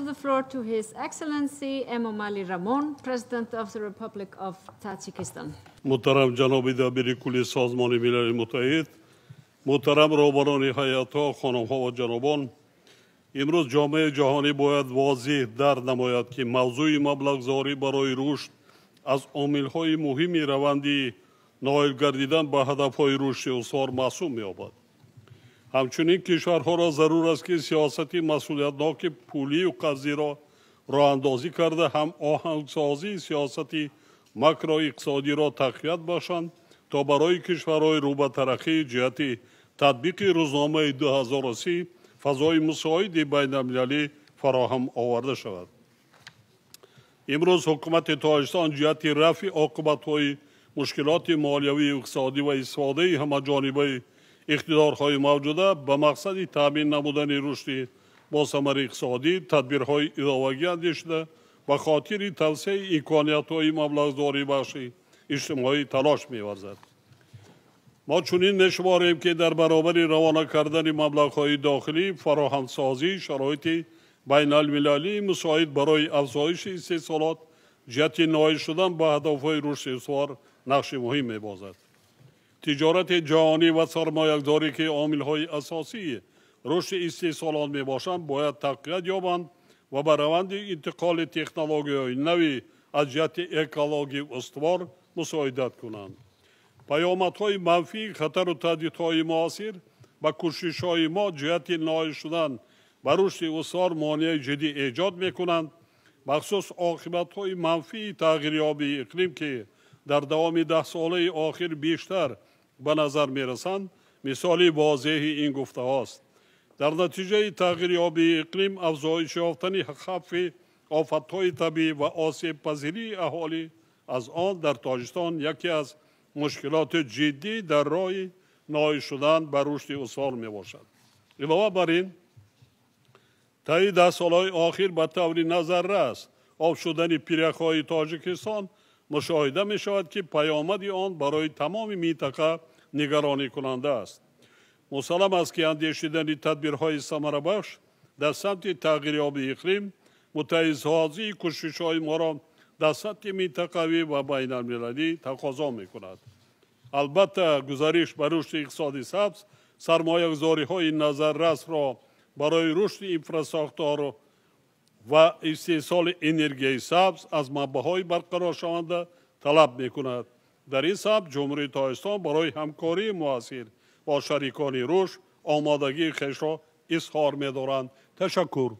the floor to His Excellency Emomali Ramon, President of the Republic of Tajikistan. محترم جناب دبیر کل سازمان ملل متحد، محترم رهبران هیئت‌ها، خانم‌ها و جنابان، امروز جامعه جهانی باید واضح در نماید که موضوع مبلغ‌زاری برای رشد از عامل‌های مهم روندی نائل گردیدن به هدف‌های رشد استوار محسوب می‌یابد. همچنین کشورها را ضرور است که سیاستی مسئولیتناک پولی و قرضی را راه‌اندازی کرده هم آهنگسازی سیاستی ماکرواقتصادی را تقویت بخشند تا برای کشورهای رو به ترقی جهت تطبیق روزنامه 2030 فضای مساعد بین المللی فراهم آورده شود. امروز حکومت تاجیکستان جهت رفع عاقبت‌های مشکلات مالیوی و اقتصادی و استفاده همه‌جانبه اقتدارهای موجوده به مقصد تامین نمودن رشد با ثمر اقتصادی تدبیرهای اضافی اندیشیده و خاطر توسعه امکانیت‌های مبلغ‌زاری بخش اجتماعی تلاش می‌ورزد. ما چنین می‌شماریم که در برابر روانه کردن مبلغ‌های داخلی فراهمسازی شرایط بین المللی مساعد برای افزایش استحصالات جهت نائل شدن به هدف‌های رشد استوار نقش مهم می‌بازد. تجارت جهانی و سرمایه‌گذاری که عامل‌های اساسی رشد استحصالات میباشند باید تقویت یابند و به روند انتقال تکنولوژی‌های نوی از جهت اکولوژی استوار مساعدت کنند. پیامدهای منفی خطر و تهدیدهای معاصر به کوشش‌های ما جهت نائل شدن به رشد استوار مانع جدی ایجاد می‌کنند، بخصوص عاقبت‌های منفی تغییریابی اقلیم که در دوام 10 ساله آخر بیشتر به نظر می‌رسند مثال واضح این گفته هاست. در نتیجه تغییریابی اقلیم افزایش یافتن خطر آفت‌های طبیعی و آسیب پذیری اهالی از آن در تاجیکستان یکی از مشکلات جدی در راه نائل شدن به رشد استوار میباشد. علاوه بر این طی 10 سالهای آخر به طور نظررس آب شدن پیرک‌های تاجیکستان مشاهده می شود که پیامد آن برای تمام منطقه نگرانی کننده است. مسلم است که اندیشیدن تدبیرهای ثمره بخش در سمت تغییریابی اقلیم متعهدسازی کوشش‌های ما را در سطح منطقوی و بین المللی تقاضا می کند. البته گزارش بر رشد اقتصادی سبز سرمایه‌گذاری‌های نظررس را برای رشد انفراستراکچور و استحصال انرژی سبز از منبع‌های برقرار شونده طلب می‌کند. در این سبب جمهوری تاجیکستان برای همکاری مؤثر با شریکان رشد آمادگی خویش را اظهار می‌دارند. تشکر.